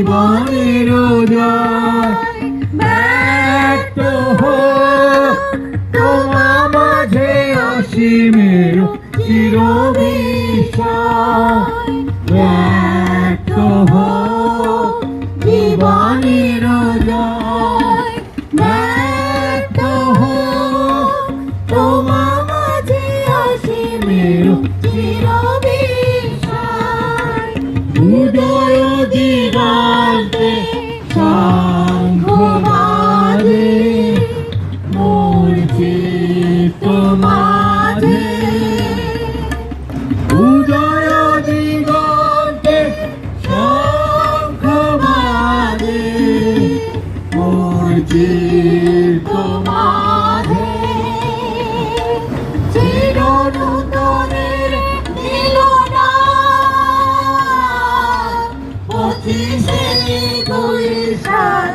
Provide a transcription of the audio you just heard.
জীবনের জয় ব্যক্ত হোক তোমার মাঝে অসীমের চিরবিস্ময় ব্যক্ত হোক জীবনের জয় ব্যক্ত হোক তোমার মাঝে অসীমের চিরবিস্ময় উদয় দিগন্তে শঙ্খ বাজে মোর চিত্ত মাঝে উদয় দিগন্তে শঙ্খ বাজে মোর চিত্ত মাঝে চিরনূতনের মিলনা পঁচিশে বৈশাখ